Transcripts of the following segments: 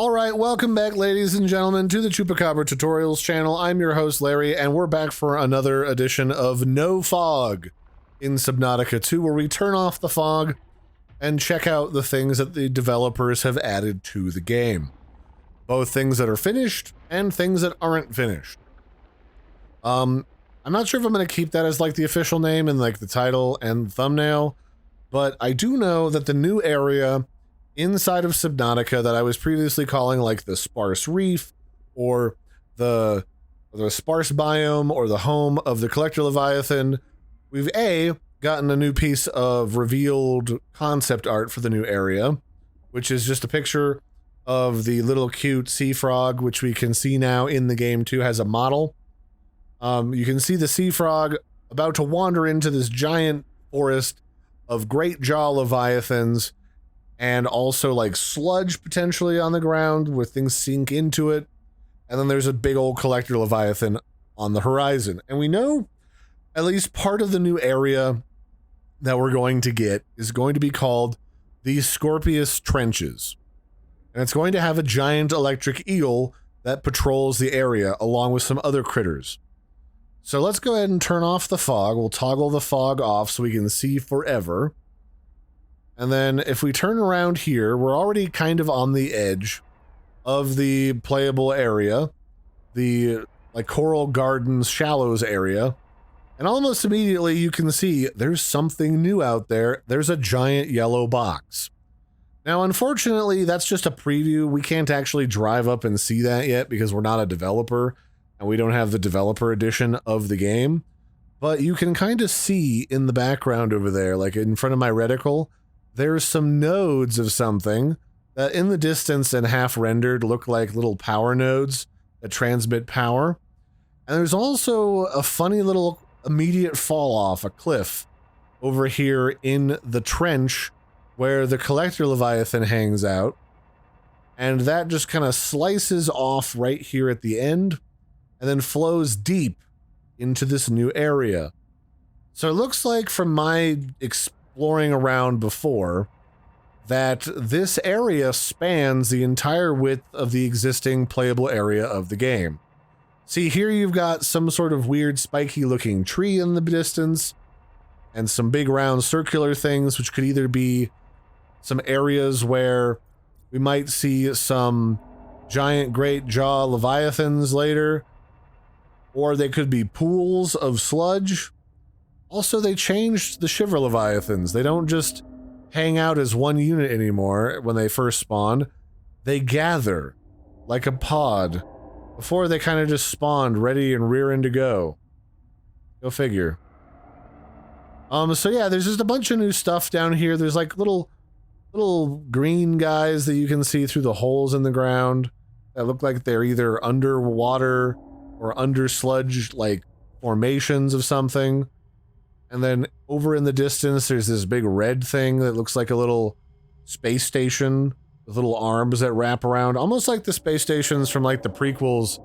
Alright, welcome back ladies and gentlemen to the Chupacabra Tutorials channel. I'm your host Larry, and we're back for another edition of No Fog in Subnautica 2, where we turn off the fog and check out the things that the developers have added to the game. Both things that are finished and things that aren't finished. I'm not sure if I'm going to keep that as like the official name and like the title and thumbnail, but I do know that the new area inside of Subnautica that I was previously calling like the Sparse Reef or the Sparse Biome or the home of the Collector Leviathan, we've gotten a new piece of revealed concept art for the new area, which is just a picture of the little cute sea frog, which we can see now in the game too, has a model. You can see the sea frog about to wander into this giant forest of great jaw leviathans, and also like sludge potentially on the ground where things sink into it. And then there's a big old collector leviathan on the horizon. And we know at least part of the new area that we're going to get is going to be called the Scorpius Trenches. And it's going to have a giant electric eel that patrols the area along with some other critters. So let's go ahead and turn off the fog. We'll toggle the fog off so we can see forever. And then if we turn around here, we're already kind of on the edge of the playable area, the like Coral Gardens Shallows area. And almost immediately you can see there's something new out there. There's a giant yellow box. Now, unfortunately, that's just a preview. We can't actually drive up and see that yet because we're not a developer and we don't have the developer edition of the game. But you can kind of see in the background over there, like in front of my reticle, there's some nodes of something that in the distance and half rendered look like little power nodes that transmit power. And there's also a funny little immediate fall off, a cliff over here in the trench where the Collector Leviathan hangs out. And that just kind of slices off right here at the end and then flows deep into this new area. So it looks like from my exploring around before that this area spans the entire width of the existing playable area of the game. See, here you've got some sort of weird spiky looking tree in the distance and some big round circular things, which could either be some areas where we might see some giant great jaw leviathans later, or they could be pools of sludge. Also, they changed the Shiver Leviathans. They don't just hang out as one unit anymore when they first spawn. They gather like a pod. Before they kind of just spawned ready and rearing to go. Go figure. So yeah, there's just a bunch of new stuff down here. There's like little green guys that you can see through the holes in the ground that look like they're either underwater or under sludge like formations of something. And then over in the distance, there's this big red thing that looks like a little space station with little arms that wrap around, almost like the space stations from like the prequels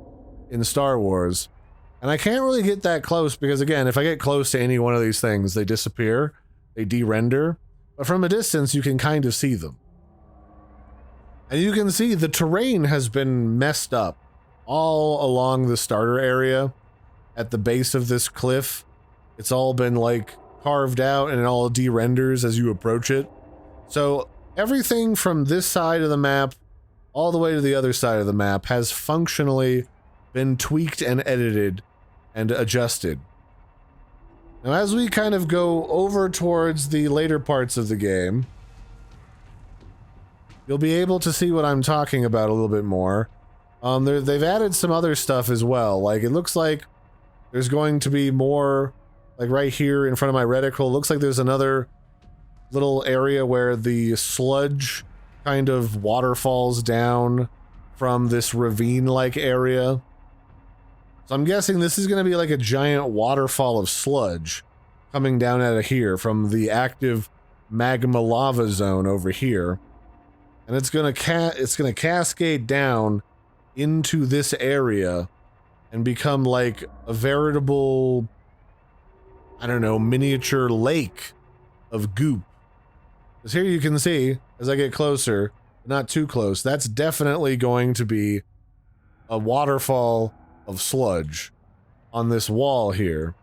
in Star Wars. And I can't really get that close because, again, if I get close to any one of these things, they disappear, they de-render. But from a distance, you can kind of see them. And you can see the terrain has been messed up all along the starter area at the base of this cliff. It's all been like carved out and it all de-renders as you approach it. So everything from this side of the map all the way to the other side of the map has functionally been tweaked and edited and adjusted. Now as we kind of go over towards the later parts of the game, you'll be able to see what I'm talking about a little bit more. They've added some other stuff as well. Like it looks like there's going to be more. Like right here in front of my reticle, looks like there's another little area where the sludge kind of waterfalls down from this ravine-like area. So I'm guessing this is going to be like a giant waterfall of sludge coming down out of here from the active magma lava zone over here. And it's going to cascade down into this area and become like a veritable, I don't know, miniature lake of goop. Because here you can see, as I get closer, not too close. That's definitely going to be a waterfall of sludge on this wall here.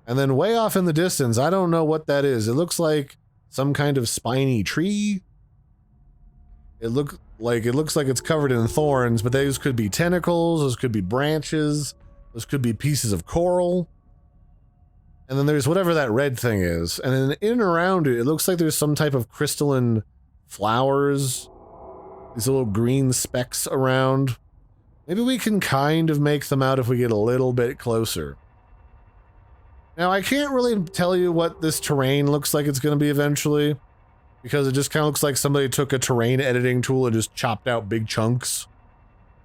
And then way off in the distance, I don't know what that is. It looks like some kind of spiny tree. It looks like it's covered in thorns, but those could be tentacles, those could be branches, those could be pieces of coral. And then there's whatever that red thing is. And then in and around it, it looks like there's some type of crystalline flowers. These little green specks around. Maybe we can kind of make them out if we get a little bit closer. Now, I can't really tell you what this terrain looks like it's going to be eventually, because it just kind of looks like somebody took a terrain editing tool and just chopped out big chunks.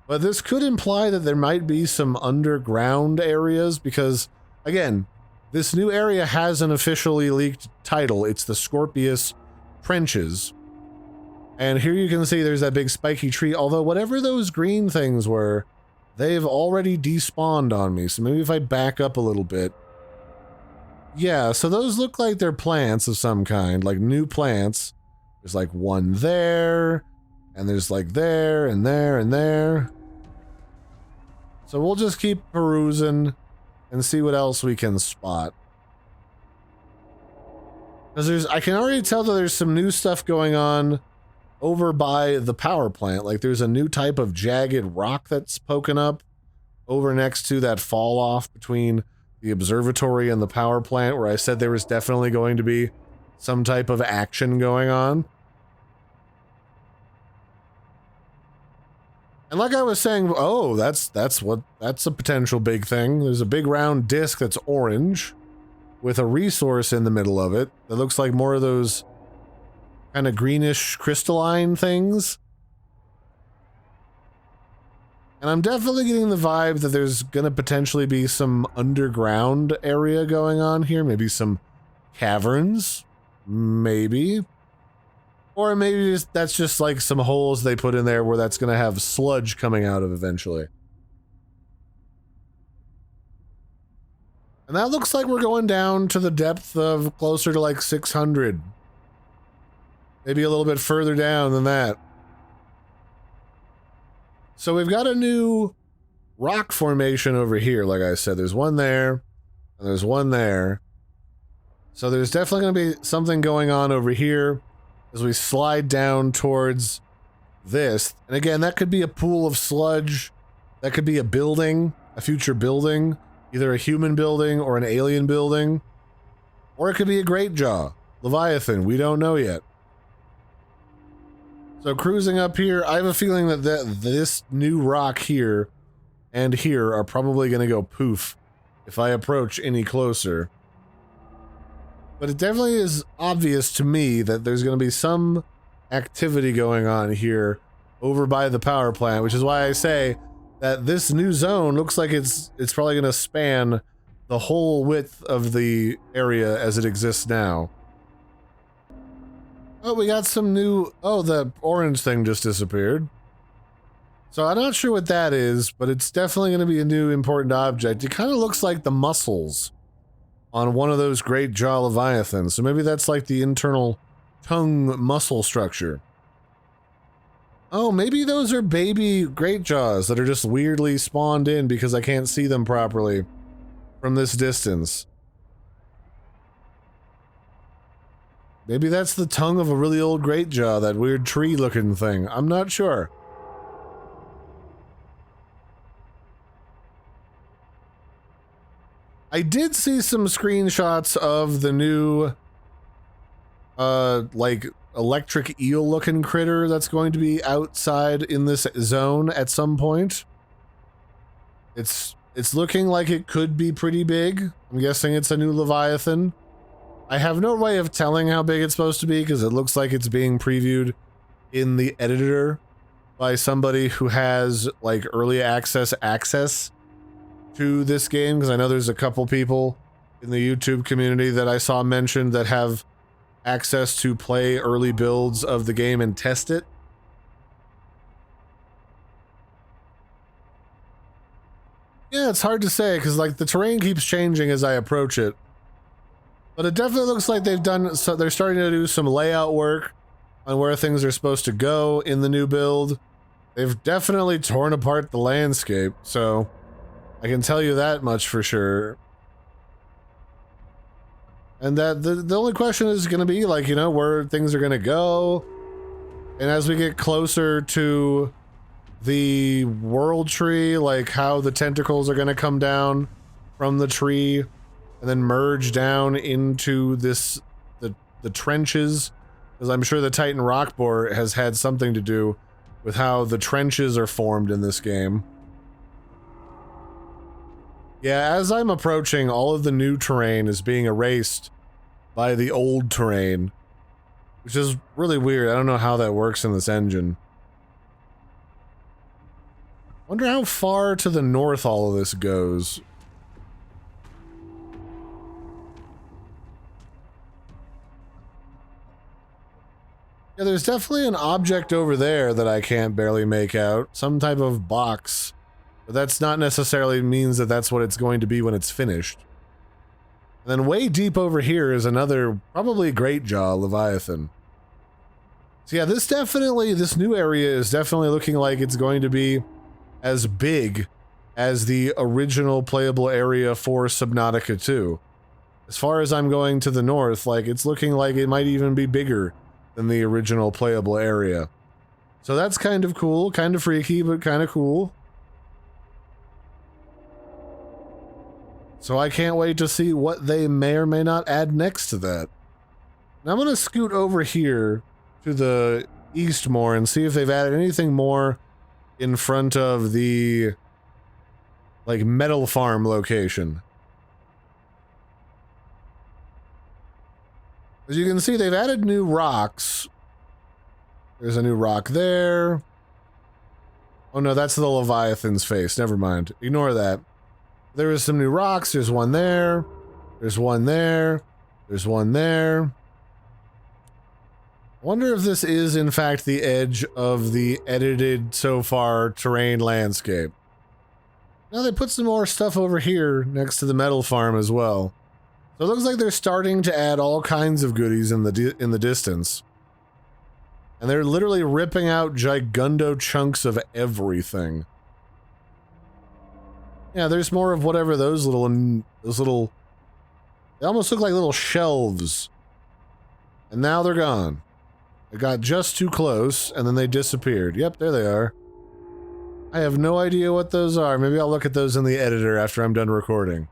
But this could imply that there might be some underground areas, because, again, this new area has an officially leaked title. It's the Scorpius Trenches. And here you can see there's that big spiky tree, although whatever those green things were, they've already despawned on me. So maybe if I back up a little bit. Yeah, so those look like they're plants of some kind, like new plants. There's like one there, and there's like there, and there, and there. So we'll just keep perusing and see what else we can spot. Because I can already tell that there's some new stuff going on over by the power plant. Like there's a new type of jagged rock that's poking up over next to that fall off between the observatory and the power plant, where I said there was definitely going to be some type of action going on. And like I was saying, oh, that's a potential big thing. There's a big round disc that's orange with a resource in the middle of it that looks like more of those kind of greenish crystalline things. And I'm definitely getting the vibe that there's going to potentially be some underground area going on here. Maybe some caverns. Maybe. Or maybe that's just like some holes they put in there where that's going to have sludge coming out of eventually. And that looks like we're going down to the depth of closer to like 600. Maybe a little bit further down than that. So we've got a new rock formation over here, like I said. There's one there, and there's one there. So there's definitely going to be something going on over here as we slide down towards this. And again, that could be a pool of sludge. That could be a building, a future building, either a human building or an alien building. Or it could be a great jaw, Leviathan. We don't know yet. So cruising up here, I have a feeling that this new rock here and here are probably going to go poof if I approach any closer. But it definitely is obvious to me that there's going to be some activity going on here over by the power plant, which is why I say that this new zone looks like it's probably going to span the whole width of the area as it exists now. Oh, we got some new... Oh, the orange thing just disappeared. So I'm not sure what that is, but it's definitely going to be a new important object. It kind of looks like the muscles on one of those great jaw leviathans. So maybe that's like the internal tongue muscle structure. Oh, maybe those are baby great jaws that are just weirdly spawned in because I can't see them properly from this distance. Maybe that's the tongue of a really old great jaw, that weird tree-looking thing. I'm not sure. I did see some screenshots of the new, like, electric eel-looking critter that's going to be outside in this zone at some point. It's looking like it could be pretty big. I'm guessing it's a new Leviathan. I have no way of telling how big it's supposed to be because it looks like it's being previewed in the editor by somebody who has, like, early access to this game, because I know there's a couple people in the YouTube community that I saw mentioned that have access to play early builds of the game and test it. Yeah, it's hard to say because, like, the terrain keeps changing as I approach it. But it definitely looks like they've done, so they're starting to do some layout work on where things are supposed to go in the new build. They've definitely torn apart the landscape, so I can tell you that much for sure. And that the only question is going to be, like, you know, where things are going to go. And as we get closer to the world tree, like how the tentacles are going to come down from the tree and then merge down into this, the trenches. Because I'm sure the Titan rock borer has had something to do with how the trenches are formed in this game. Yeah, as I'm approaching, all of the new terrain is being erased by the old terrain, which is really weird. I don't know how that works in this engine. Wonder how far to the north all of this goes. Yeah, there's definitely an object over there that I can't barely make out. Some type of box. But that's not necessarily means that that's what it's going to be when it's finished. And then way deep over here is another, probably Great Jaw Leviathan. So yeah, this new area is definitely looking like it's going to be as big as the original playable area for Subnautica 2. As far as I'm going to the north, like, it's looking like it might even be bigger than the original playable area. So that's kind of cool, kind of freaky, but kind of cool. So I can't wait to see what they may or may not add next to that. Now I'm going to scoot over here to the east more and see if they've added anything more in front of the, like, metal farm location. As you can see, they've added new rocks. There's a new rock there. Oh no, that's the Leviathan's face. Never mind. Ignore that. There is some new rocks. There's one there. There's one there. There's one there. I wonder if this is, in fact, the edge of the edited, so far, terrain landscape. Now they put some more stuff over here next to the metal farm as well. So it looks like they're starting to add all kinds of goodies in the distance. And they're literally ripping out gigundo chunks of everything. Yeah, there's more of whatever those little, they almost look like little shelves. And now they're gone. They got just too close, and then they disappeared. Yep, there they are. I have no idea what those are. Maybe I'll look at those in the editor after I'm done recording.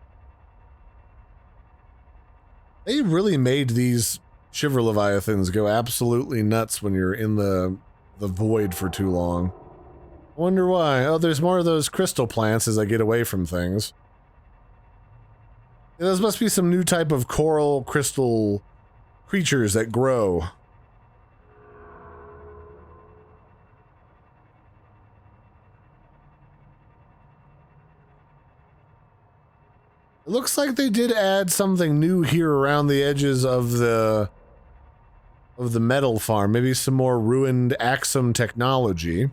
They really made these Shiver Leviathans go absolutely nuts when you're in the void for too long. Wonder why. Oh, there's more of those crystal plants as I get away from things. Yeah, those must be some new type of coral crystal creatures that grow. It looks like they did add something new here around the edges of the metal farm. Maybe some more ruined Axum technology.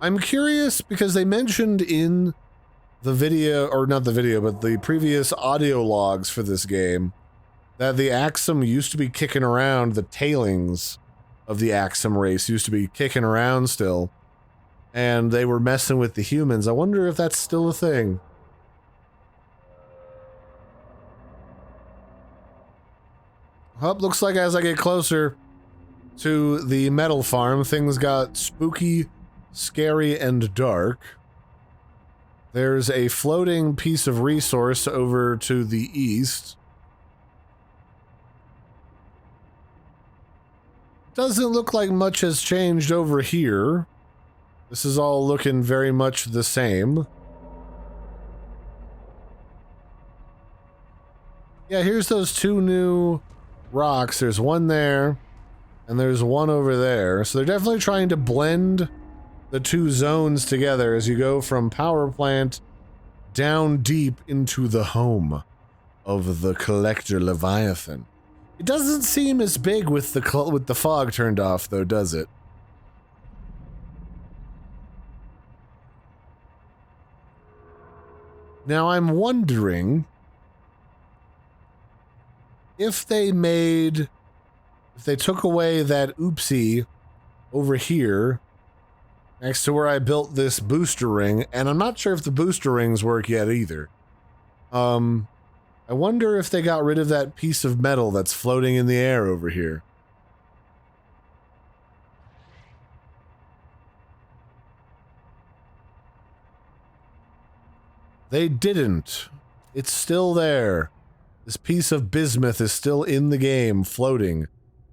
I'm curious because they mentioned in the video, or not the video, but the previous audio logs for this game, that the Axum used to be kicking around, the tailings of the Axum race used to be kicking around still, and they were messing with the humans. I wonder if that's still a thing. Well, looks like as I get closer to the metal farm, things got spooky, scary, and dark. There's a floating piece of resource over to the east. Doesn't look like much has changed over here. This is all looking very much the same. Yeah, here's those two new rocks. There's one there, and there's one over there. So they're definitely trying to blend the two zones together as you go from power plant down deep into the home of the collector Leviathan. It doesn't seem as big with the fog turned off, though, does it? Now I'm wondering if they made if they took away that oopsie over here next to where I built this booster ring, and I'm not sure if the booster rings work yet either. I wonder if they got rid of that piece of metal that's floating in the air over here. They didn't. It's still there. This piece of bismuth is still in the game, floating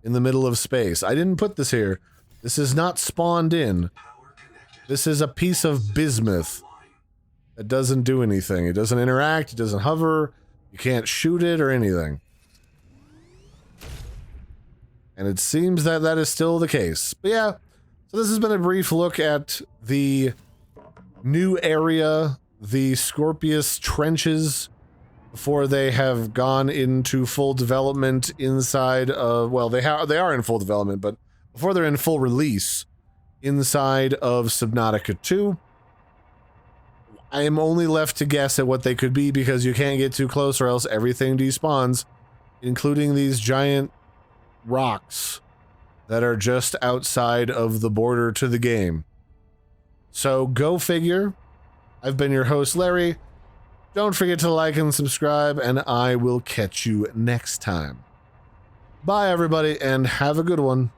in the middle of space. I didn't put this here. This is not spawned in. This is a piece of bismuth that doesn't do anything. It doesn't interact, it doesn't hover, you can't shoot it or anything. And it seems that that is still the case. But yeah, so this has been a brief look at the new area, the Scorpius Trenches, before they have gone into full development inside of, well, they are in full development, but before they're in full release inside of Subnautica 2. I am only left to guess at what they could be because you can't get too close or else everything despawns, including these giant rocks that are just outside of the border to the game. So go figure. I've been your host, Larry. Don't forget to like and subscribe, and I will catch you next time. Bye, everybody, and have a good one.